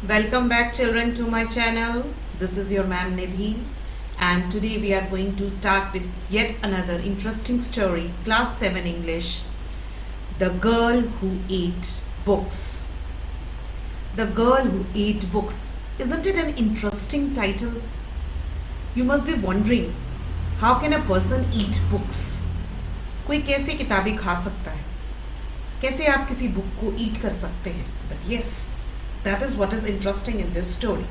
Welcome back, children, to my channel. This is your ma'am Nidhi, and today we are going to start with yet another interesting story, Class 7 English. The Girl Who Ate Books. The Girl Who Ate Books. Isn't it an interesting title? You must be wondering, how can a person eat books? कोई कैसे किताबें खा सकता है? कैसे आप किसी book को ईट कर सकते हैं? But yes, that is what is interesting in this story.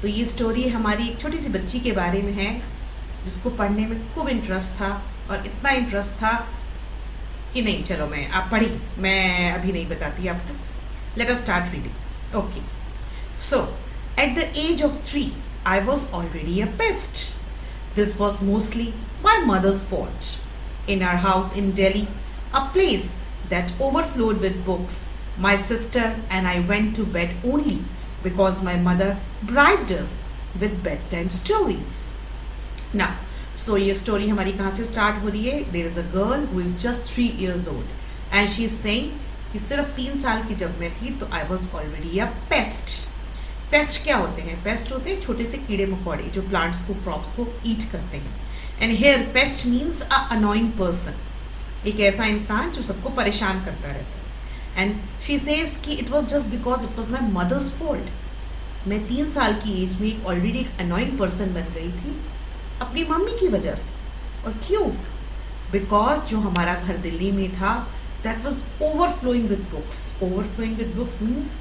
तो ये स्टोरी हमारी एक छोटी सी बच्ची के बारे में है जिसको पढ़ने में खूब इंटरेस्ट था, और इतना इंटरेस्ट था कि नहीं, चलो आप पढ़ी, मैं अभी नहीं बताती आपको. Let us start reading. Okay. So, at the age of 3, I was already a pest. This was mostly my mother's fault. In our house in Delhi, a place that overflowed with books, my sister and I went to bed only because my mother bribed us with bedtime stories. Now, so ये story हमारी कहाँ से start हो रही है? There is a girl who is just 3 years old and she is saying कि सिर्फ 3 साल की जब मैं थी तो I was already a pest. Paste क्या होते हैं? पेस्ट होते हैं छोटे से कीड़े मकोड़े जो प्लांट्स को, क्रॉप्स को ईट करते हैं. And here pest means a annoying person, एक ऐसा इंसान जो सबको परेशान करता रहता है. एंड शी सेज कि it was just because it was my mother's fault. मैं 3 साल की एज में ऑलरेडी एक अनोइंग पर्सन बन गई थी अपनी मम्मी की वजह से. और क्यों? बिकॉज जो हमारा घर दिल्ली में था that was overflowing with books. Overflowing with books means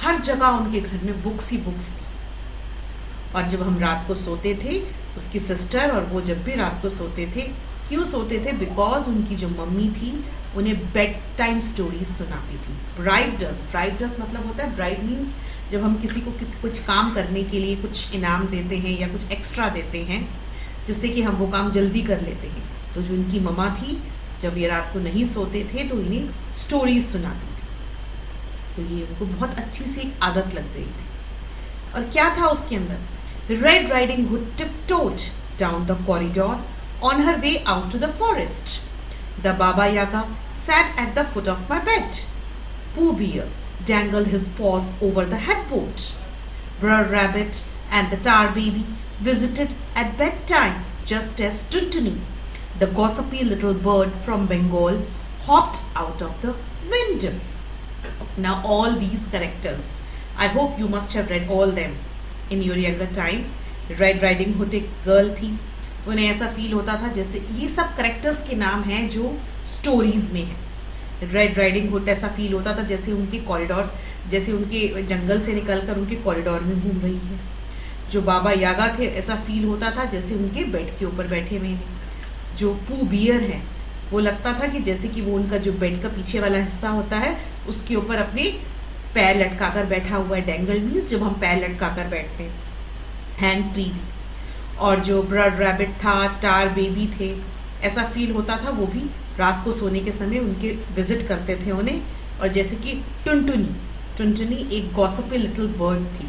हर जगह उनके घर में बुक्स ही बुक्स थी. और जब हम रात को सोते थे, उसकी सिस्टर और वो जब भी रात को सोते थे, क्यों सोते थे? बिकॉज उनकी जो मम्मी थी उन्हें बेड टाइम स्टोरीज सुनाती थी. ब्राइब मतलब होता है, ब्राइब मीन्स जब हम किसी कुछ काम करने के लिए कुछ इनाम देते हैं या कुछ एक्स्ट्रा देते हैं जिससे कि हम वो काम जल्दी कर लेते हैं. तो जो उनकी मम्मा थी, जब ये रात को नहीं सोते थे तो इन्हें स्टोरीज सुनाती थी. तो ये उनको बहुत अच्छी सी एक आदत लग गई थी. और क्या था उसके अंदर? Red riding hood tiptoed down the corridor on her way out to the forest. The Baba Yaga sat at the foot of my bed. Pooh Bear dangled his paws over the headboard. Brer Rabbit and the Tar Baby visited at bedtime just as Tuntuni, the gossipy little bird from Bengal, hopped out of the window. Now all these characters, I hope you must have read all them in your younger time. Red Riding Hood एक girl थी. उन्हें ऐसा feel होता था जैसे ये सब characters के नाम हैं जो स्टोरीज में हैं. रेड राइडिंग हुड ऐसा फील होता था जैसे उनके कॉरिडोर, जैसे उनके जंगल से निकलकर उनके कॉरिडोर में घूम रही है. जो बाबा यागा थे ऐसा फील होता था जैसे उनके बेड के ऊपर बैठे हुए हैं. जो पू बियर है वो लगता था कि जैसे कि वो उनका जो बेड का पीछे वाला हिस्सा होता है उसके ऊपर अपने पैर लटकाकर बैठा हुआ है. डेंगल मीन्स जब हम पैर लटकाकर बैठते हैं, हैंग फ्रीली. और जो ब्रर रैबिट था, टार बेबी थे, ऐसा फील होता था वो भी रात को सोने के समय उनके विजिट करते थे उन्हें. और जैसे कि टुनटुनी एक गॉसिपी लिटिल बर्ड थी.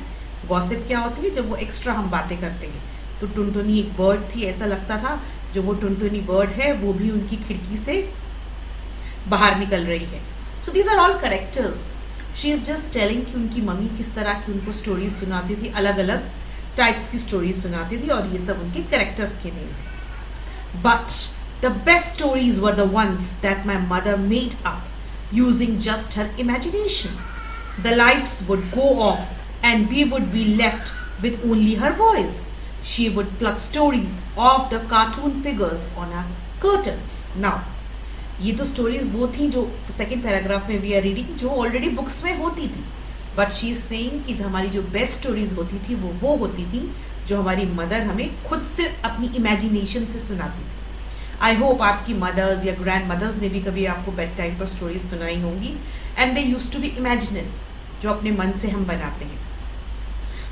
गॉसिप क्या होती है? जब वो एक्स्ट्रा हम बातें करते हैं. तो टुनटुनी एक बर्ड थी. ऐसा लगता था जो वो टुनटुनी बर्ड है वो भी उनकी खिड़की से बाहर निकल रही है. So these are all characters. She is just telling कि उनकी मम्मी किस तरह की उनको स्टोरीज सुनाती थी, अलग अलग टाइप्स की स्टोरीज सुनाती थी, और ये सब उनके करेक्टर्स के नेम है. But the best stories were the ones that my mother made up using just her imagination. The lights would go off and we would be left with only her voice. She would plug stories of the cartoon figures on our curtains. Now ये तो stories वो थी जो second paragraph में we are reading, जो already books में होती थी. बट शी इज सेइंग कि हमारी जो बेस्ट स्टोरीज होती थी वो होती थी जो हमारी मदर हमें खुद से अपनी इमेजिनेशन से सुनाती थी. आई होप आपकी मदर्स या ग्रैंड मदर्स ने भी कभी आपको बेड टाइम पर स्टोरीज सुनाई होंगी. And they used to be imaginary, जो अपने मन से हम बनाते हैं.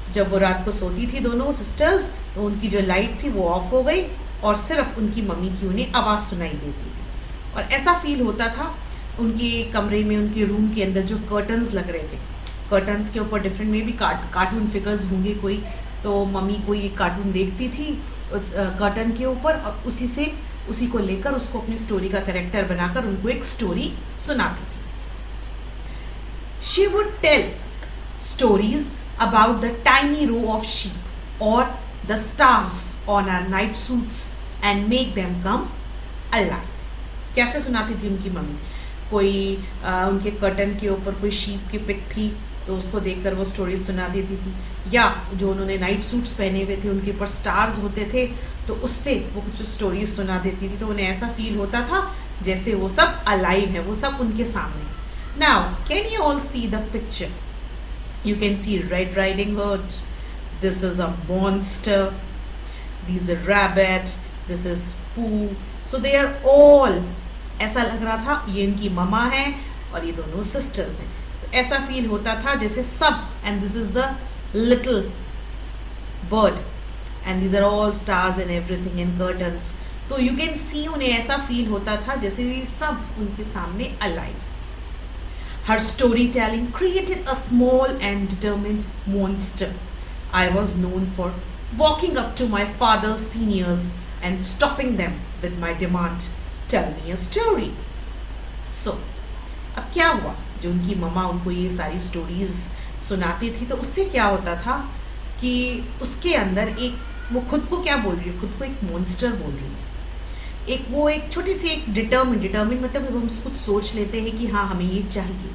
तो जब वो रात को सोती थी दोनों सिस्टर्स, तो उनकी जो लाइट थी वो ऑफ हो गई और सिर्फ उनकी मम्मी की उन्हें आवाज़ सुनाई देती थी. और ऐसा फील होता था उनके कमरे में, उनके रूम के अंदर जो कर्टन्स लग रहे थे, कर्टन्स के ऊपर डिफरेंट में भी कार्टून फिगर्स होंगे कोई. तो मम्मी कोई एक कार्टून देखती थी उस कर्टन के ऊपर, और उसी को लेकर उसको अपनी स्टोरी का कैरेक्टर बनाकर उनको एक स्टोरी सुनाती थी. She would tell stories about the tiny row of sheep or the stars on our night suits and make them come alive. कैसे सुनाती थी उनकी मम्मी? कोई उनके कर्टन के ऊपर कोई शीप की पिक थी तो उसको देखकर वो स्टोरी सुना देती थी, या जो उन्होंने नाइट सूट्स पहने हुए थे उनके ऊपर स्टार्स होते थे तो उससे वो कुछ स्टोरीज सुना देती थी, तो उन्हें ऐसा फील होता था जैसे वो सब अलाइव है, वो सब उनके सामने. Now can you all see the picture? You can C red riding hood, this is a monster, this is rabbit, this is पू. सो दे आर ऑल, ऐसा लग रहा था ये इनकी ममा है और ये दोनों सिस्टर्स हैं, तो ऐसा फील होता था जैसे सब, and this is the little bird and these are all stars and everything in curtains. तो यू कैन सी उन्हें ऐसा फील होता था जैसे ये सब उनके सामने अलाइव. हर story telling created a small and determined monster. I was known for walking up to my father's seniors and stopping them with my demand, tell me a story. So अब क्या हुआ, जो उनकी मम्मा उनको ये सारी स्टोरीज सुनाती थी तो उससे क्या होता था कि उसके अंदर एक, वो खुद को क्या बोल रही है, खुद को एक मॉन्स्टर बोल रही है, एक वो एक छोटी सी एक डिटर्मिन मतलब जब हम कुछ सोच लेते हैं कि हाँ हमें ये चाहिए,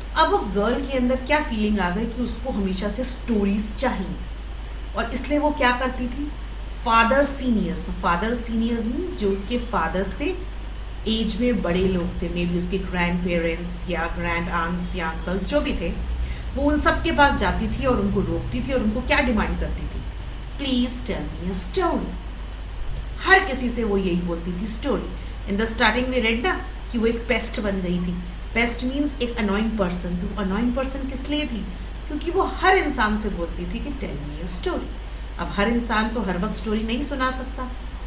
तो अब उस गर्ल के अंदर क्या फीलिंग आ गई कि उसको हमेशा से स्टोरीज चाहिए, और इसलिए वो क्या करती थी, फादर सीनियर्स मीन्स जो उसके फादर से एज में बड़े लोग थे, मे बी उसके ग्रैंड पेरेंट्स या ग्रैंड आंट्स या अंकल्स जो भी थे, वो उन सब के पास जाती थी और उनको रोकती थी और उनको क्या डिमांड करती थी, please tell me a story. हर किसी से वो यही बोलती थी स्टोरी. इन द स्टार्टिंग में रेड ना कि वो एक पेस्ट बन गई थी. पेस्ट मीन्स एक अनोइंग पर्सन. तो अनोइंग पर्सन किस लिए थी? क्योंकि वो हर इंसान से बोलती थी कि टेल मी अ स्टोरी. अब हर इंसान तो हर वक्त स्टोरी नहीं सुना सकता,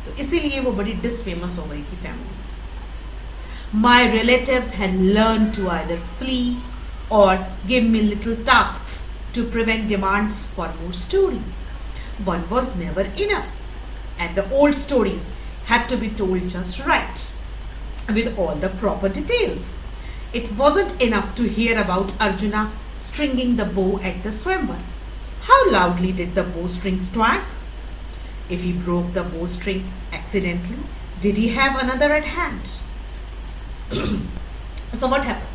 तो इसीलिए वो बड़ी डिसफेमस हो गई थी family. My relatives had learn to either flee or give me little tasks to prevent demands for more stories. One was never enough, and the old stories had to be told just right, with all the proper details. It wasn't enough to hear about Arjuna stringing the bow at the swambar. How loudly did the bowstrings twang? If he broke the bowstring accidentally, did he have another at hand? So what happened?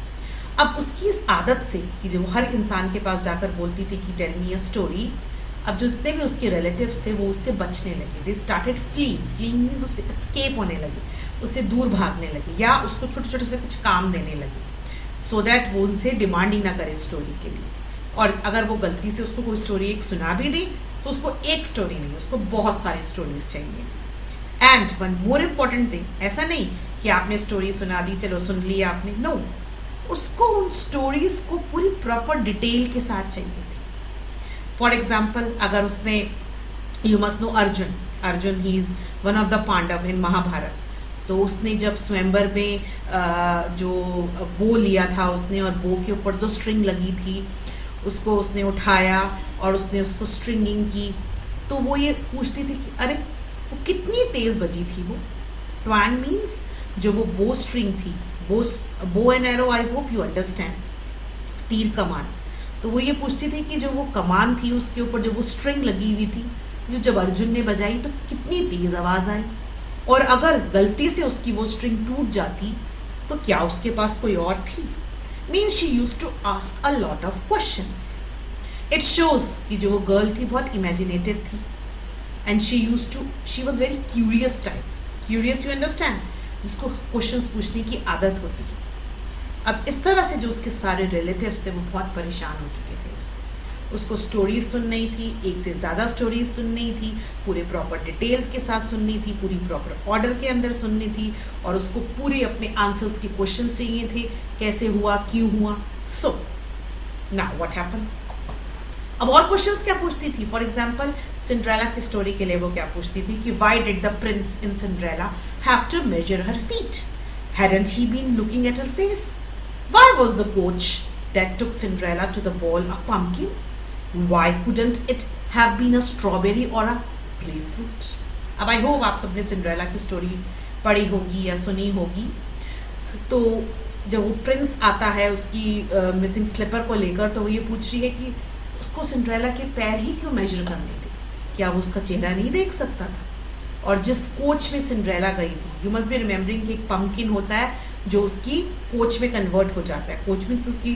अब उसकी इस आदत से कि जब वो हर इंसान के पास जाकर बोलती थी कि टेल मी अ स्टोरी, अब जो जितने भी उसके रिलेटिव्स थे वो उससे बचने लगे. दे स्टार्टेड फ्लीइंग मीन्स उससे एस्केप होने लगे, उससे दूर भागने लगे, या उसको छोटे छोटे से कुछ काम देने लगे, सो दैट वो उनसे डिमांड ही ना करे स्टोरी के लिए. और अगर वो गलती से उसको कोई स्टोरी एक सुना भी दी तो उसको एक स्टोरी नहीं, उसको बहुत सारी स्टोरीज चाहिए. And one more important thing, ऐसा नहीं कि आपने स्टोरी सुना दी, चलो सुन लिया आपने, नो, उसको उन स्टोरीज को पूरी प्रॉपर डिटेल के साथ चाहिए थी. फॉर एग्जाम्पल, अगर उसने, you must know Arjun he is one of the Pandav in Mahabharat. तो उसने जब स्वयंवर में जो बो लिया था उसने, और बो के ऊपर जो स्ट्रिंग लगी थी उसको उसने उठाया और उसने उसको स्ट्रिंगिंग की, तो वो ये पूछती थी कि अरे वो कितनी तेज बजी थी वो. ट्वैंग मीन्स जो वो बो स्ट्रिंग थी, bow and arrow, I hope you understand, तीर कमान. तो वो ये पूछती थी कि जो वो कमान थी उसके ऊपर जो वो स्ट्रिंग लगी हुई थी, जो जब अर्जुन ने बजाई तो कितनी तेज आवाज आई, और अगर गलती से उसकी वो स्ट्रिंग टूट जाती तो क्या उसके पास कोई और थी. Means she used to ask a lot of questions. It shows कि जो वो गर्ल थी बहुत इमेजिनेटिव थी, and she was very curious type. Curious, you understand, जिसको क्वेश्चंस पूछने की आदत होती है. अब इस तरह से जो उसके सारे रिलेटिव्स थे वो बहुत परेशान हो चुके थे. उसको स्टोरीज सुननी थी, एक से ज़्यादा स्टोरीज सुननी थी, पूरे प्रॉपर डिटेल्स के साथ सुननी थी, पूरी प्रॉपर ऑर्डर के अंदर सुननी थी, और उसको पूरे अपने आंसर्स के क्वेश्चंस चाहिए थे, कैसे हुआ, क्यों हुआ. So now what happened. अब और क्वेश्चंस क्या पूछती थी. फॉर एग्जाम्पल, सिंड्रेला की स्टोरी के लिए वो क्या पूछती थी कि why did the prince in Cinderella have to measure her feet? Hadn't he been looking at her face? Why was the coach that took Cinderella to the ball a pumpkin? Why couldn't it have been a strawberry or a grapefruit? अब I hope आप सबने Cinderella की story पढ़ी होगी या सुनी होगी. तो जब वो प्रिंस आता है उसकी मिसिंग स्लीपर को लेकर, तो वो ये पूछ रही है कि उसको सिंड्रेला के पैर ही क्यों मेजर करने थे, क्या वो उसका चेहरा नहीं देख सकता था। और जिस कोच में सिंड्रेला गई थी, यू मस्ट बी रिमेम्बरिंग कि एक पम्पकिन होता है जो उसकी कोच में कन्वर्ट हो जाता है, कोच मीन्स उसकी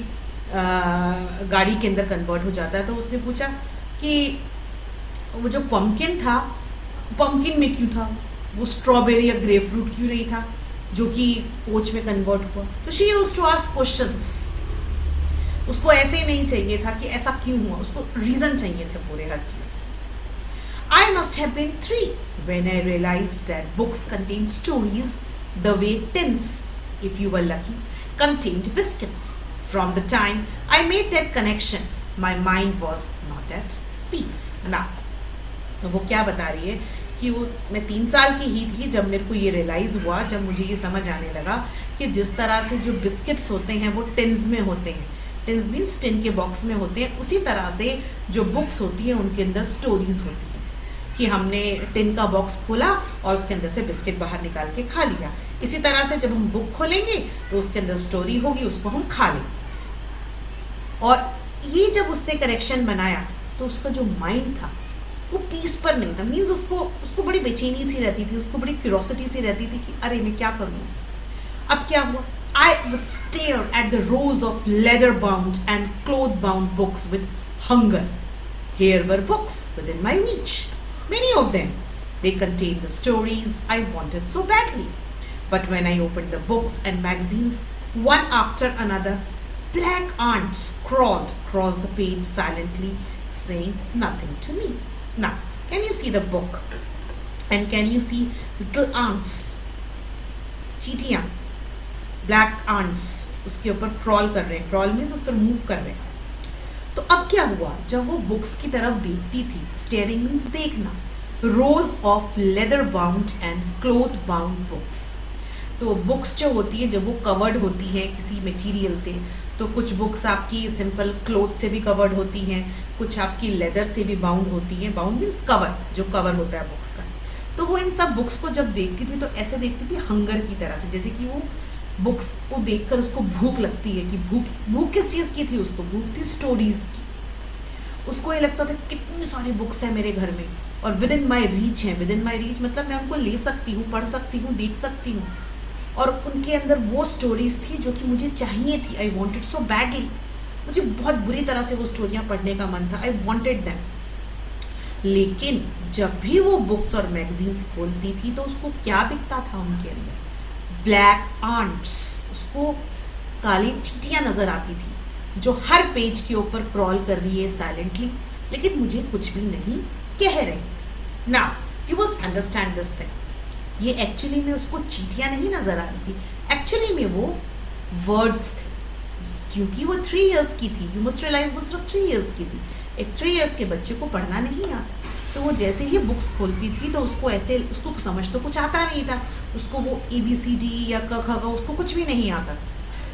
गाड़ी के अंदर कन्वर्ट हो जाता है। तो उसने पूछा कि वो जो पम्पकिन था, पम्पकिन में क्यों था, वो स्ट्रॉबेरी या ग्रेप फ्रूट क्यों नहीं था जो कि कोच में कन्वर्ट हुआ। तो she used to ask questions, उसको ऐसे ही नहीं चाहिए था कि ऐसा क्यों हुआ, उसको रीजन चाहिए थे पूरे हर चीज के। I must have been 3 when I realized that books contain stories the way tins, if you were lucky, contained biscuits. From the time I made that connection, my mind was not at peace. Now, तो वो क्या बता रही है कि वो मैं 3 साल की ही थी जब मेरे को ये रियलाइज़ हुआ, जब मुझे ये समझ आने लगा कि जिस तरह से जो बिस्किट्स होते हैं वो टिन्स में होते हैं, टिन्स मीन्स टिन के बॉक्स में होते हैं, उसी तरह से जो बुक्स होती हैं उनके अंदर स्टोरीज होती हैं कि हमने टिन का बॉक्स खोला और उसके अंदर से बिस्किट बाहर निकाल के खा लिया। इसी तरह से जब हम बुक खोलेंगे तो उसके अंदर स्टोरी होगी, उसको हम खा लें। और ये जब उसने कनेक्शन बनाया तो उसका जो माइंड था वो पीस पर नहीं था, मीन्स उसको बड़ी बेचैनी सी रहती थी, उसको बड़ी क्यूरोसिटी सी रहती थी कि अरे मैं क्या करूँ। अब क्या हुआ, I would stare at the rows of leather-bound and cloth-bound books with hunger. Here were books within my reach. Many of them. They contained the stories I wanted so badly. But when I opened the books and magazines, one after another, black ants crawled across the page silently, saying nothing to me. Now, can you see the book? And can you see little ants? चींटियाँ, black ants उसके ऊपर crawl कर रहे हैं, crawl means उस पर move कर रहे हैं। तो अब क्या हुआ, जब वो बुक्स की तरफ देखती थी, स्टेयरिंग मीन्स देखना, रोज of leather bound and cloth bound books. तो बुक्स जो होती है जब वो कवर्ड होती हैं किसी मटेरियल से, तो कुछ बुक्स आपकी सिंपल क्लोथ से भी कवर्ड होती हैं, कुछ आपकी लेदर से भी बाउंड होती हैं। बाउंड मीन्स कवर, जो कवर होता है बुक्स का। तो वो इन सब बुक्स को जब देखती थी तो ऐसे देखती थी हंगर की तरह से, जैसे कि वो बुक्स को देखकर उसको भूख लगती है कि भूख किस चीज़ की थी, उसको भूख थी स्टोरीज की। उसको ये लगता था कितनी सारी बुक्स हैं मेरे घर में और विद इन माई रीच हैं। विद इन माई रीच मतलब मैं उनको ले सकती हूँ, पढ़ सकती हूँ, देख सकती हूँ। और उनके अंदर वो स्टोरीज थी जो कि मुझे चाहिए थी। आई वॉन्टेड सो बैडली, मुझे बहुत बुरी तरह से वो स्टोरियाँ पढ़ने का मन था। I wanted them. लेकिन जब भी वो बुक्स और मैगजीन्स खोलती थी तो उसको क्या दिखता था उनके अंदर, ब्लैक आंट्स, उसको काली चींटियाँ नजर आती थी जो हर पेज के ऊपर क्रॉल कर रही है साइलेंटली, लेकिन मुझे कुछ भी नहीं कह रही थी। Now you must understand this thing, ये एक्चुअली में उसको चींटियाँ नहीं नजर आ रही थी, एक्चुअली में वो वर्ड्स थे, क्योंकि वो 3 इयर्स की थी। यू मस्ट रियलाइज वो सिर्फ 3 इयर्स की थी। एक 3 इयर्स के बच्चे को पढ़ना नहीं आता, तो वो जैसे ही बुक्स खोलती थी तो उसको ऐसे, उसको समझ तो कुछ आता नहीं था, उसको वो ABCD या क ख ग उसको कुछ भी नहीं आता।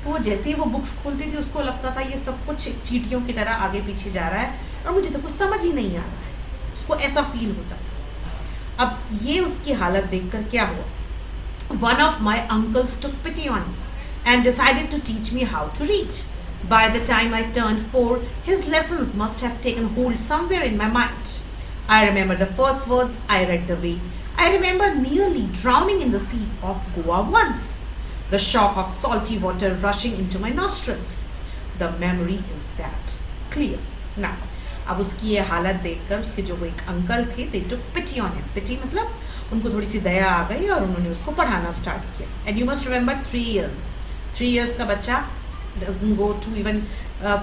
तो वो जैसे ही वो बुक्स खोलती थी उसको लगता था ये सब कुछ चींटियों की तरह आगे पीछे जा रहा है और मुझे तो कुछ समझ ही नहीं आ रहा है, उसको ऐसा फील होता था। अब ये उसकी हालत देखकर क्या हुआ, one of my uncles took pity on me and decided to teach me how to read. By the time I turned 4, his lessons must have taken hold somewhere in my mind. I remember the first words I read the way I remember nearly drowning in the sea of Goa once. The shock of salty water rushing into my nostrils. The memory is that clear. Now, अब उसकी ये हालत देखकर उसके जो वो एक uncle थे, they took pity on him. Pity मतलब उनको थोड़ी सी दया आ गई और उन्होंने उसको पढ़ाना स्टार्ट किया। And you must remember 3 years. 3 years का बच्चा doesn't go to even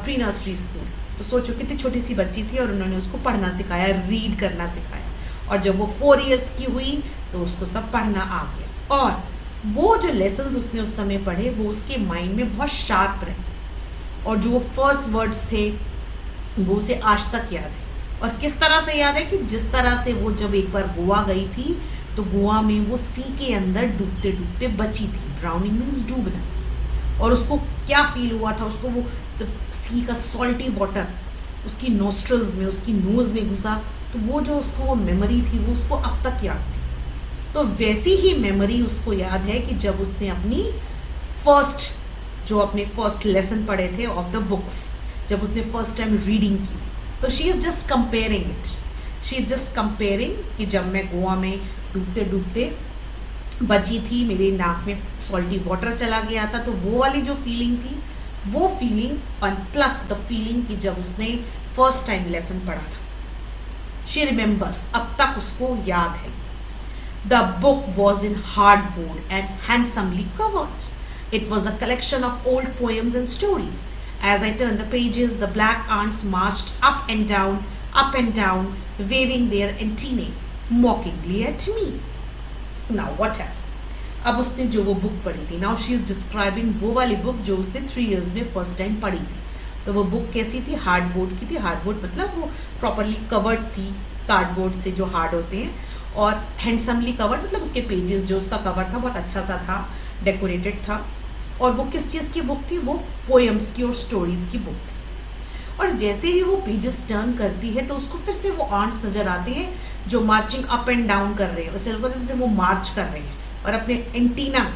pre-nursery school. तो सोचो कितनी छोटी सी बच्ची थी और उन्होंने उसको पढ़ना सिखाया, रीड करना सिखाया। और जब वो 4 इयर्स की हुई तो उसको सब पढ़ना आ गया और वो जो लेसन्स उसने उस समय पढ़े वो उसके माइंड में बहुत शार्प रहे और जो फर्स्ट वर्ड्स थे वो उसे आज तक याद है। और किस तरह से याद है कि जिस तरह से वो जब एक बार गोवा गई थी तो गोवा में वो सी के अंदर डूबते डूबते बची थी। ड्राउनिंग मीन्स डूबना। और उसको क्या फील हुआ था, उसको वो जब सी का सॉल्टी वाटर उसकी नोस्ट्रल्स में, उसकी नोज में घुसा तो वो जो उसको वो मेमोरी थी वो उसको अब तक याद थी। तो वैसी ही मेमोरी उसको याद है कि जब उसने अपनी फर्स्ट जो अपने फर्स्ट लेसन पढ़े थे ऑफ द बुक्स, जब उसने फर्स्ट टाइम रीडिंग की, तो she is just comparing it, she is just comparing कि जब मैं गोवा में डूबते डूबते बची थी, मेरे नाक में सॉल्टी वाटर चला गया था, तो वो वाली जो फीलिंग थी, वो फीलिंग और प्लस द फीलिंग कि जब उसने फर्स्ट टाइम लेसन पढ़ा था, शी रिमेंबर्स, अब तक उसको याद है. The book was in hardboard and handsomely covered. It was a collection of old poems and stories. As I turned the pages, the black ants marched up and down, waving their antennae mockingly at me. Now what happened? अब उसने जो वो book पढ़ी थी, now she is describing वो वाली book जो उसने 3 years में फर्स्ट टाइम पढ़ी थी. तो वो बुक कैसी थी? हार्डबोर्ड की थी. हार्डबोर्ड मतलब वो प्रॉपरली कवर्ड थी, कार्डबोर्ड से जो हार्ड होते हैं, और हैंडसमली कवर्ड मतलब उसके पेजेस जो उसका कवर था बहुत अच्छा सा था, डेकोरेटेड था. और वो किस चीज़ की बुक थी? वो पोएम्स की और स्टोरीज की बुक थी. और जैसे ही वो पेजेस टर्न करती है तो उसको फिर से वो आंट्स नज़र आते हैं जो मार्चिंग अप एंड डाउन कर रहे हैं. उससे लगता है जैसे वो मार्च कर रहे हैं और अपने एंटीना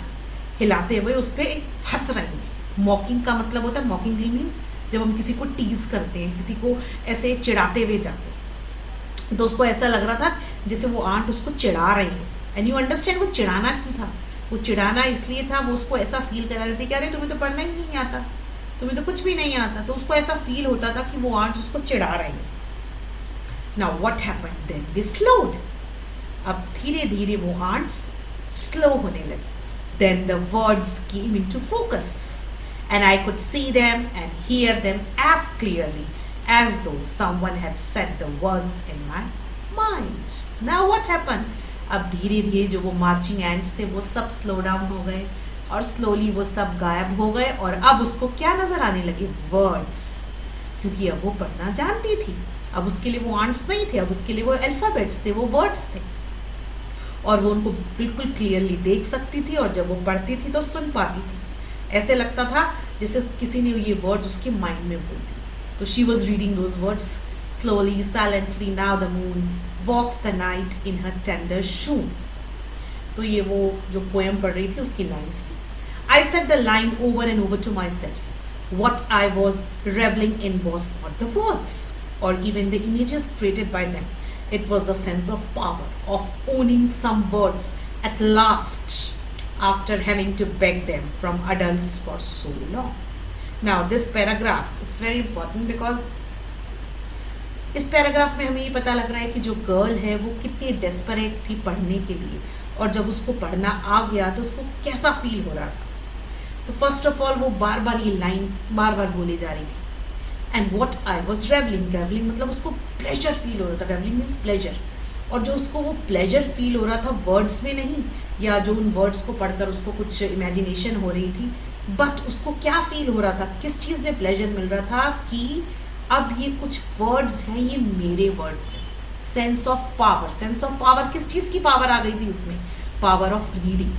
हिलाते हुए उस पर हंस रहे हैं. मॉकिंग का मतलब होता है, मॉकिंगली मीन्स जब हम किसी को टीज करते हैं, किसी को ऐसे चिढ़ाते हुए जाते हैं, तो उसको ऐसा लग रहा था जैसे वो आंट उसको चिढ़ा रही है. एंड यू अंडरस्टैंड वो चिढ़ाना क्यों था? वो चिढ़ाना इसलिए था, वो उसको ऐसा फील करा रही थी कि अरे तुम्हें तो पढ़ना ही नहीं आता, तुम्हें तो कुछ भी नहीं आता. तो उसको ऐसा फील होता था कि वो आंट उसको चिढ़ा रही है. Now what happened then? They slowed. अब धीरे धीरे वो आंट्स स्लो होने लगी. Then the words came into focus and I could see them and hear them as clearly as though someone had said the words in my mind. Now what happened? अब धीरे धीरे जो वो marching ends थे वो सब slow down हो गए और स्लोली वो सब गायब हो गए. और अब उसको क्या नज़र आने लगे? वर्ड्स. क्योंकि अब वो पढ़ना जानती थी. अब उसके लिए वो आंट्स नहीं थे, अब उसके लिए वो अल्फ़ाबेट्स थे, वो वर्ड्स थे, और वो उनको बिल्कुल क्लियरली देख सकती थी. और जब वो पढ़ती थी तो सुन पाती थी. ऐसे लगता था जैसे किसी ने ये वर्ड्स उसके माइंड में बोल दी. तो she was reading those words slowly silently. Now the moon walks the night in her tender shoe. तो ये वो जो पोएम पढ़ रही थी उसकी लाइन्स थी. I said the line over and over to myself. What I was revelling in was not the words or even the images created by them. It was the sense of power of owning some words at last after having to beg them from adults for so long. Now this paragraph, it's very important because इस paragraph में हमें ये पता लग रहा है कि जो गर्ल है वो कितनी डेस्परेट थी पढ़ने के लिए, और जब उसको पढ़ना आ गया तो उसको कैसा फील हो रहा था. तो फर्स्ट ऑफ ऑल वो बार बार ये लाइन बार बार बोली जा रही थी. And what I was revelling. Revelling मतलब उसको प्लेजर फील हो रहा था. Revelling means pleasure. और जो उसको वो प्लेजर फील हो रहा था वर्ड्स में नहीं, या जो उन वर्ड्स को पढ़कर उसको कुछ इमेजिनेशन हो रही थी, बट उसको क्या फील हो रहा था, किस चीज़ में प्लेजर मिल रहा था कि अब ये कुछ वर्ड्स हैं, ये मेरे वर्ड्स हैं. Sense of power. Sense of power, किस चीज़ की पावर आ गई थी उसमें? पावर ऑफ रीडिंग,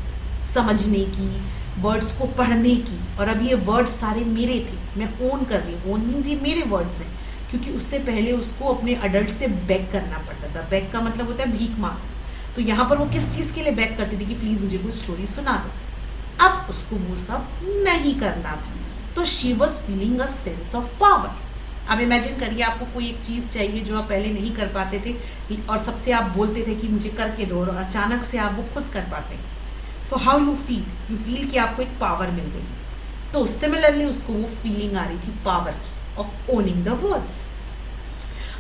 समझने की, वर्ड्स को पढ़ने की. और अब ये वर्ड्स सारे मेरे थे, मैं ओन कर रही हूँ. ओन मीन्स ये मेरे वर्ड्स हैं, क्योंकि उससे पहले उसको अपने अडल्ट से बेग करना पड़ता था. बेग का मतलब होता है भीख मांगना. तो यहाँ पर वो किस चीज़ के लिए बेग करती थी कि प्लीज़ मुझे कोई स्टोरी सुना दो. अब उसको वो सब नहीं करना था. तो she was feeling a sense of power. अब इमेजिन करिए आपको कोई एक चीज़ चाहिए जो आप पहले नहीं कर पाते थे, और सबसे आप बोलते थे कि मुझे करके दो, और अचानक से आप वो खुद कर पाते हैं. तो how you feel? You feel कि आपको एक पावर मिल गई. तो सिमिलरली उसको वो फीलिंग आ रही थी पावर की, of owning the words.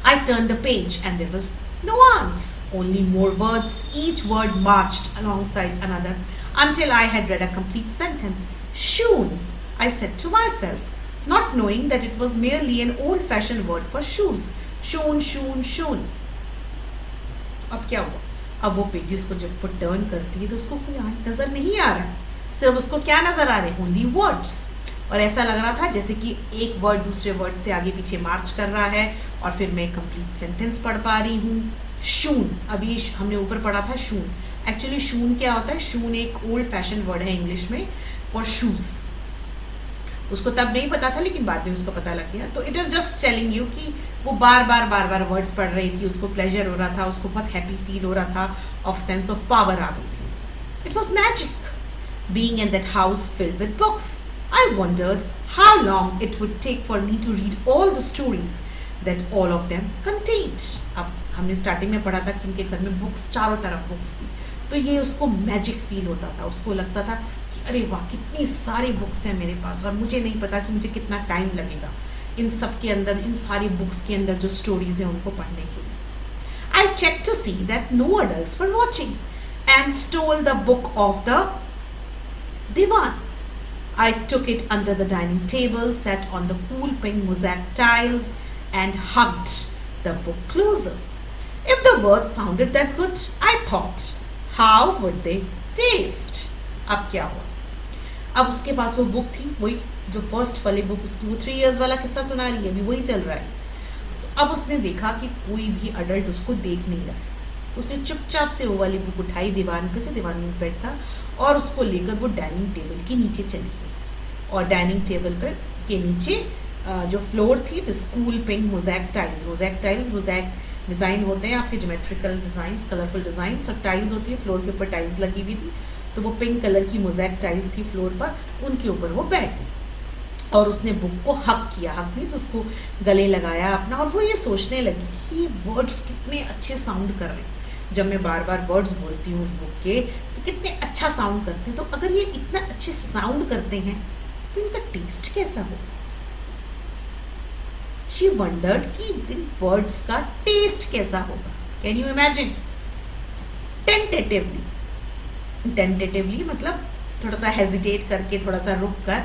I turned the page and there was no arms, only more words. Each word marched alongside another until I had read a complete sentence. Shoon, I said to myself, not knowing that it was merely an old-fashioned word for shoes. Shoon, shoon, shoon. अब क्या हुआ? अब वो pages को जब वो turn करती है तो उसको कोई आंट नज़र नहीं आ रहा है. सिर्फ उसको क्या नज़र आ रहे हैं? Only words. और ऐसा लग रहा था जैसे कि एक वर्ड दूसरे वर्ड से आगे पीछे मार्च कर रहा है, और फिर मैं कंप्लीट सेंटेंस पढ़ पा रही हूँ. शून, अभी हमने ऊपर पढ़ा था शून. एक्चुअली शून क्या होता है? शून एक ओल्ड फैशन वर्ड है इंग्लिश में फॉर शूज़. उसको तब नहीं पता था, लेकिन बाद में उसको पता लग गया. तो it is just telling you कि वो बार बार वर्ड्स पढ़ रही थी, उसको प्लेजर हो रहा था, उसको बहुत हैप्पी फील हो रहा था, ऑफ सेंस ऑफ पावर आ गई थी उसमें. It was magic being in that house filled with books. I wondered how long it would take for me to read all the stories that all of them contained. अब हमने starting में पढ़ा था कि उनके घर में बुक्स, चारों तरफ बुक्स थी, तो ये उसको मैजिक फील होता था. उसको लगता था कि अरे वाह, कितनी सारी बुक्स हैं मेरे पास और मुझे नहीं पता कि मुझे कितना टाइम लगेगा इन सब के अंदर, इन सारी बुक्स के अंदर जो स्टोरीज हैं उनको पढ़ने के लिए. I checked to see that no adults were watching and stole the book off the divan. I took it under the dining table, sat on the cool pink mosaic tiles and hugged the book closer. If the words sounded that good, I thought, how would they taste? अब क्या हुआ? अब उसके पास वो book थी, वही जो first वाली बुक उसकी, वो 3 years वाला किस्सा सुना रही है, अभी वही चल रहा है. तो अब उसने देखा कि कोई भी अडल्ट उसको देख नहीं रहा है, तो उसने चुपचाप से वो वाली बुक उठाई, दीवान पे से, दीवान मीन्स बेड था, और उसको लेकर वो डाइनिंग टेबल के नीचे चली गई. और डाइनिंग टेबल पर के नीचे जो फ्लोर थी, the school pink mosaic tiles, mosaic design होते हैं आपके, ज्योमेट्रिकल डिज़ाइंस, कलरफुल डिज़ाइन, सब टाइल्स होती है, फ्लोर के ऊपर टाइल्स लगी हुई थी, तो वो पिंक कलर की मोज़ैक टाइल्स थी फ्लोर पर, उनके ऊपर वो बैठ गई और उसने बुक को हक किया. हक मीन्स उसको गले लगाया अपना, और वो ये सोचने लगी कि ये वर्ड्स कितने अच्छे साउंड कर रहे हैं. जब मैं बार बार वर्ड्स बोलती हूँ उस बुक के, तो कितने अच्छा साउंड करते हैं, तो अगर ये इतना अच्छे साउंड करते हैं तो इनका टेस्ट कैसा होगा. शी वंडर्ड कि इन वर्ड्स का टेस्ट कैसा होगा. Can you imagine? टेंटेटिवली मतलब थोड़ा सा हेजिटेट करके, थोड़ा सा रुक कर,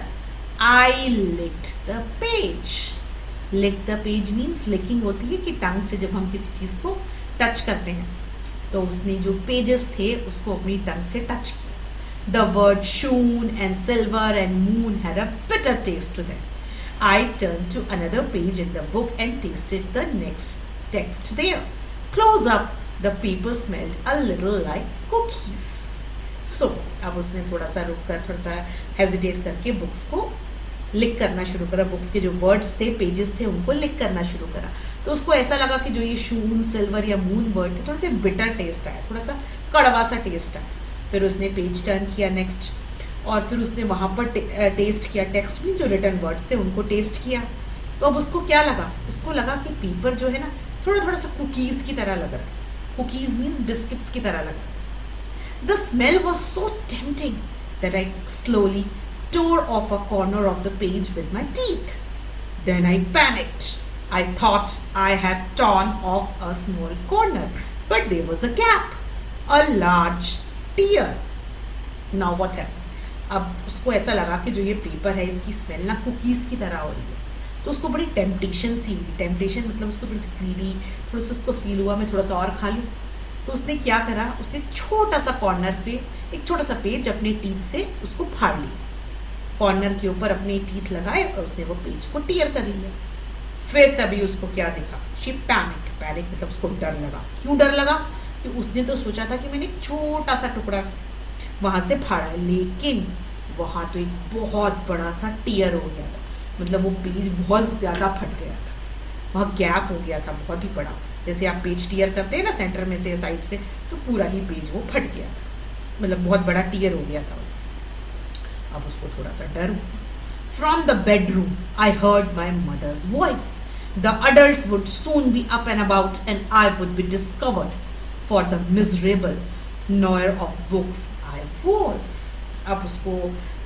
I licked the page. Lick the page means licking होती है कि टंग से जब हम किसी चीज़ को टच करते हैं, तो उसने जो पेजेस थे उसको अपनी टंग से टच किया. The word shone and silver and moon had a bitter taste to them. I turned to another page in the book and tasted the next text there. Close up, the paper smelled a little like cookies. So, अब उसने थोड़ा सा रुक कर, थोड़ा सा hesitate करके books को लिक करना शुरू करा. बुक्स के जो वर्ड्स थे, पेजेस थे, उनको लिक करना शुरू करा. तो उसको ऐसा लगा कि जो ये शून, सिल्वर या मून वर्ड थे, थोड़ा सा बिटर टेस्ट आया, थोड़ा सा कड़वा सा टेस्ट आया. फिर उसने पेज टर्न किया नेक्स्ट, और फिर उसने वहाँ पर टेस्ट किया, टेक्स्ट में जो रिटर्न वर्ड्स थे उनको टेस्ट किया. तो अब उसको क्या लगा? उसको लगा कि पेपर जो है ना, थोड़ा सा कुकीज़ की तरह लग रहा है. कुकीज़ मीन्स बिस्किट्स की तरह लग रहा है. The smell was so tempting that I slowly tore off a corner of the page with my teeth. Then I panicked. I thought I had torn off a small corner, but there was a gap, a large tear. Now what happened? अब उसको ऐसा लगा कि जो ये paper है इसकी smell ना कुकीज़ की तरह हो रही है, तो उसको बड़ी टेम्पटेशन सी हुई. टेम्पटेशन मतलब उसको थोड़ी सी ग्रीडी, थोड़ा सा उसको फील हुआ मैं थोड़ा सा और खा लूँ. तो उसने क्या करा, उसने छोटा सा कॉर्नर पे एक छोटा सा पेज अपने टीथ से उसको फाड़ लिया, कॉर्नर के ऊपर अपने टीथ लगाए और उसने वो पेज को टीयर कर लिया. फिर तभी उसको क्या दिखा, शी पैनिक मतलब उसको डर लगा. क्यों डर लगा? कि उसने तो सोचा था कि मैंने एक छोटा सा टुकड़ा वहाँ से फाड़ा, लेकिन वहाँ तो एक बहुत बड़ा सा टीयर हो गया था, मतलब वो पेज बहुत ज़्यादा फट गया था, वहाँ गैप हो गया था बहुत ही बड़ा. जैसे आप पेज टीयर करते हैं ना सेंटर में से, साइड से, तो पूरा ही पेज वो फट गया था, मतलब बहुत बड़ा टीयर हो गया था उसमें. अब उसको थोड़ा सा डर हुआ. From the bedroom, I heard my mother's voice. The adults would soon be up and about, and I would be discovered for the miserable knower of books I was. अब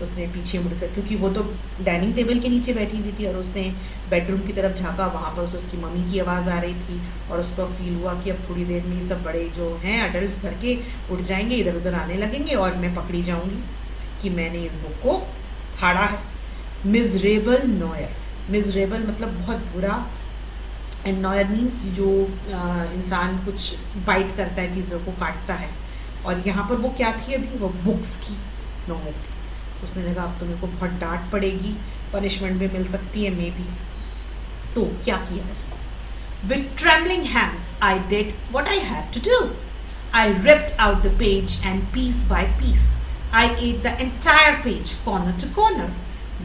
उसने पीछे मुड़कर, क्योंकि वो तो डाइनिंग टेबल के नीचे बैठी हुई थी और उसने बेडरूम की तरफ झाँका, वहाँ पर उसे उसकी मम्मी की आवाज़ आ रही थी, और उसको फील हुआ कि अब थोड़ी देर में ये सब बड़े जो हैं अडल्ट्स घर के उठ जाएंगे, इधर उधर आने लगेंगे और मैं पकड़ी जाऊँगी कि मैंने इस बुक को फाड़ा है. मिजरेबल नॉयर, मिजरेबल मतलब बहुत बुरा, एंड नॉयर मीन्स जो इंसान कुछ बाइट करता है, चीज़ों को काटता है. और यहाँ पर वो क्या थी, अभी वो बुक्स की नॉयर थी. उसने लगा अब तो मेरे को बहुत डांट पड़ेगी, पनिशमेंट भी मिल सकती है मे बी. तो क्या किया उसने? With trembling hands, I did what I had to do. I ripped out the page and piece by piece, I ate the entire page corner to corner.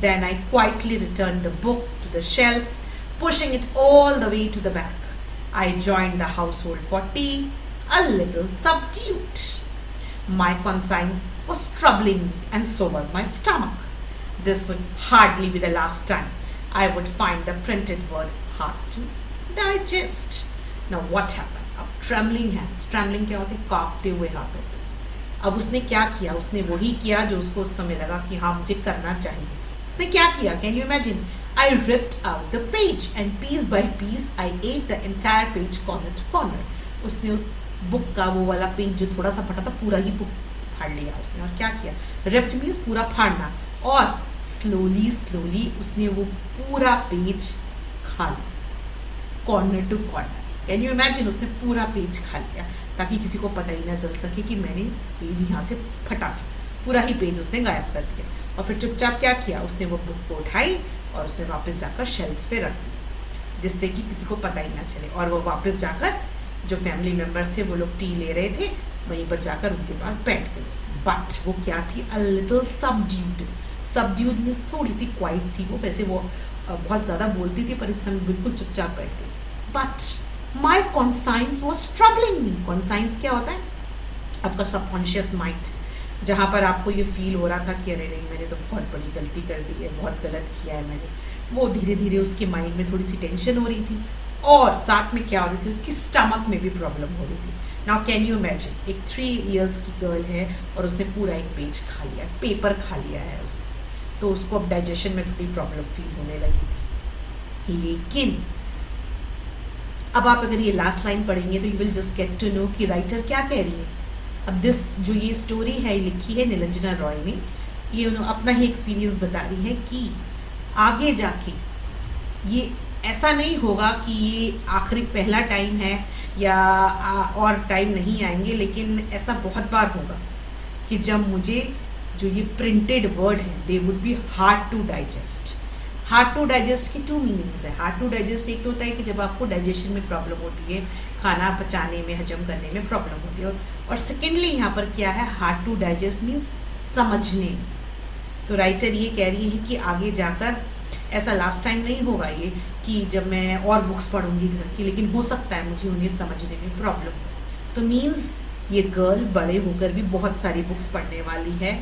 Then I quietly returned the book to the shelves, pushing it all the way to the back. I joined the household for tea, a little subdued. My conscience was troubling me, and so was my stomach. this would hardly be the last time I would find the printed word hard to digest. Now what happened? अब trembling hands, trembling क्या होती है? कांपते हुए हाथों से. अब उसने क्या किया? उसने वही किया जो उसको उस समय लगा कि हाँ मुझे करना चाहिए. उसने क्या किया? Can you imagine? I ripped out the page and piece by piece I ate the entire page corner to corner. उसने उस बुक का वो वाला पेज जो थोड़ा सा फटा था पूरा ही बुक फाड़ लिया उसने. और क्या किया? Ripped means पूरा फाड़ना. और स्लोली स्लोली उसने वो पूरा पेज खा लिया, corner to corner. Can you imagine? उसने पूरा पेज खा लिया ताकि किसी को पता ही ना चल सके कि मैंने पेज यहाँ से फटा था. पूरा ही पेज उसने गायब कर दिया. और फिर चुपचाप क्या किया? उसने वो बुक को उठाई और उसने वापस जाकर शेल्फ पे रख दी, जिससे कि किसी को पता ही ना चले. और वो वापस जाकर जो फैमिली मेम्बर्स थे वो लोग टी ले रहे थे, वहीं पर जाकर उनके पास बैठ गए. बट वो क्या थी? A little subdued. Subdued means थोड़ी सी क्वाइट थी वो. वैसे वो बहुत ज़्यादा बोलती थी पर इस समय बिल्कुल चुपचाप बैठ गई. But my conscience was troubling me. Conscience क्या होता है? आपका सबकॉन्शियस माइंड, जहाँ पर आपको ये फील हो रहा था कि अरे नहीं मैंने तो बहुत बड़ी गलती कर दी है, बहुत गलत किया है मैंने. वो धीरे धीरे उसके माइंड में थोड़ी सी टेंशन हो रही थी और साथ में क्या हो रही थी? उसकी स्टमक में भी प्रॉब्लम हो रही थी. Now can you imagine? एक 3 years की गर्ल है और उसने पूरा एक पेज खा लिया, पेपर खा लिया है उसने. तो उसको अब डाइजेशन में थोड़ी प्रॉब्लम फील होने लगी थी. लेकिन अब आप अगर ये लास्ट लाइन पढ़ेंगे तो you will just get to know कि राइटर क्या कह रही है. अब दिस जो ये स्टोरी है लिखी है नीलंजना रॉय ने. ये उन्होंने अपना ही एक्सपीरियंस बता रही है कि आगे जाके ये ऐसा नहीं होगा कि ये आखिरी पहला टाइम है या और टाइम नहीं आएंगे, लेकिन ऐसा बहुत बार होगा कि जब मुझे जो ये प्रिंटेड वर्ड है they would be hard to digest. Hard to digest की 2 मीनिंग्स है. हार्ड टू डाइजेस्ट एक तो होता है कि जब आपको डाइजेशन में प्रॉब्लम होती है, खाना पचाने में, हजम करने में प्रॉब्लम होती है. और सेकेंडली यहाँ पर क्या है? हार्ड टू डाइजेस्ट मीन्स समझने में. तो राइटर ये कह रही है कि आगे जाकर ऐसा लास्ट टाइम नहीं होगा ये कि जब मैं और बुक्स पढ़ूंगी घर की, लेकिन हो सकता है मुझे उन्हें समझने में प्रॉब्लम हो. तो मीन्स ये गर्ल बड़े होकर भी बहुत सारी बुक्स पढ़ने वाली है,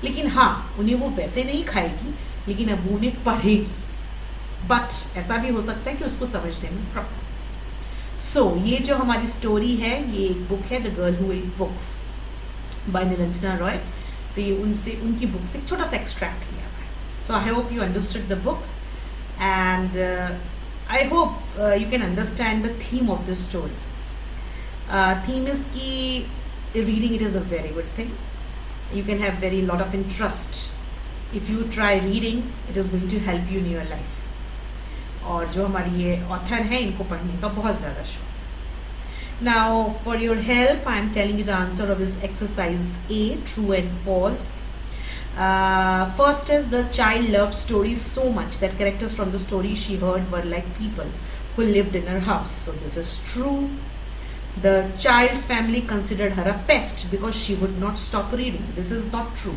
लेकिन हाँ उन्हें वो वैसे नहीं खाएगी, लेकिन अब वो उन्हें पढ़ेगी. बट ऐसा भी हो सकता है कि उसको समझने में प्रॉब्लम. सो ये जो हमारी स्टोरी है ये एक बुक है the girl who ate books by Nilanjana Roy. तो ये उनकी बुक से एक छोटा सा एक्सट्रैक्ट लिया हुआ है. So I hope you understood the book and I hope you can understand the theme of this story. Theme is ki reading it is a very good thing. You can have very lot of interest. If you try reading, it is going to help you in your life. और जो हमारी ये author हैं इनको पढ़ने का बहुत ज़्यादा शौक है. Now for your help I am telling you the answer of this exercise A, true and false. First is the child loved stories so much that characters from the story she heard were like people who lived in her house. So this is true. The child's family considered her a pest because she would not stop reading. This is not true.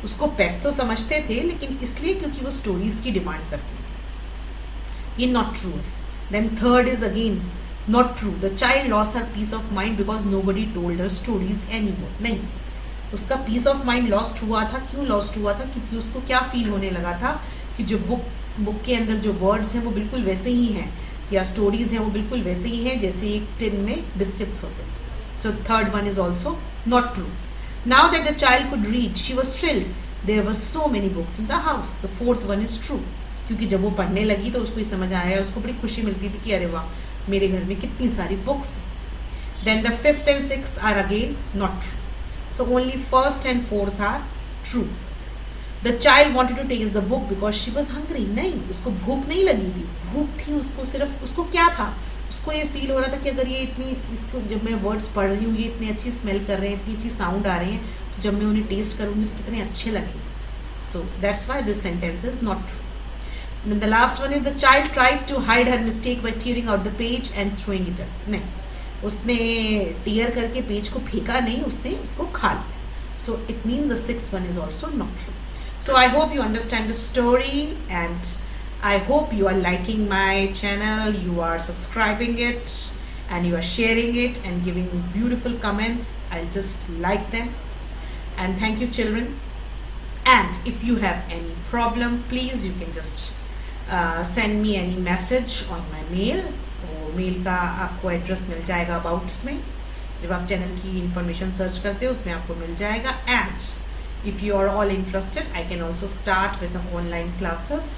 उसको paste तो समझते थे लेकिन इसलिए क्योंकि वो stories की demand करती थी. ये नॉट ट्रू है. Then third is again not true. The child lost her peace of mind because nobody told her stories anymore. नहीं, उसका पीस ऑफ माइंड लॉस्ट हुआ था. क्यों लॉस्ट हुआ था? क्योंकि उसको क्या फील होने लगा था कि जो बुक के अंदर जो वर्ड्स हैं वो बिल्कुल वैसे ही हैं, या स्टोरीज हैं वो बिल्कुल वैसे ही हैं जैसे एक टिन में बिस्किट्स होते हैं. So third one is also not true. Now that the child could read, she was thrilled. There were so many books in the house. The fourth one is true. क्योंकि जब वो पढ़ने लगी तो उसको ये समझ आया, उसको बड़ी खुशी मिलती थी कि अरे वाह मेरे घर में कितनी सारी बुक्स हैं. Then the fifth and sixth are again not true. So only first and fourth are true. The child wanted to taste the book because she was hungry. नहीं, उसको भूख नहीं लगी थी. भूख थी उसको, सिर्फ उसको क्या था, उसको ये फील हो रहा था कि अगर ये इतनी, इसको जब मैं वर्ड्स पढ़ रही हूँ ये इतनी अच्छी स्मेल कर रहे हैं, इतनी अच्छी साउंड आ रही हैं, तो जब मैं उन्हें टेस्ट करूँगी तो कितने अच्छे लगेंगे. So that's why this sentence is not true. And then the last one is the child tried to hide her mistake by tearing out the page and throwing it up. नहीं, उसने tier करके page को फेंका नहीं, उसने उसको खा लिया. So it means the sixth one is also not true. So I hope you understand the story and I hope you are liking my channel, you are subscribing it and you are sharing it and giving me beautiful comments. I'll just like them. And thank you children. And if you have any problem, please you can just send me any message on my mail. और mail का आपको address मिल जाएगा abouts में, जब आप channel की information search करते हो उसमें आपको मिल जाएगा. And if you are all interested, I can also start with online classes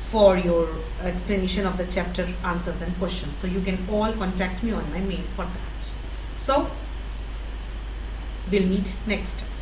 for your explanation of the chapter answers and questions. So you can all contact me on my mail for that. So we'll meet next time.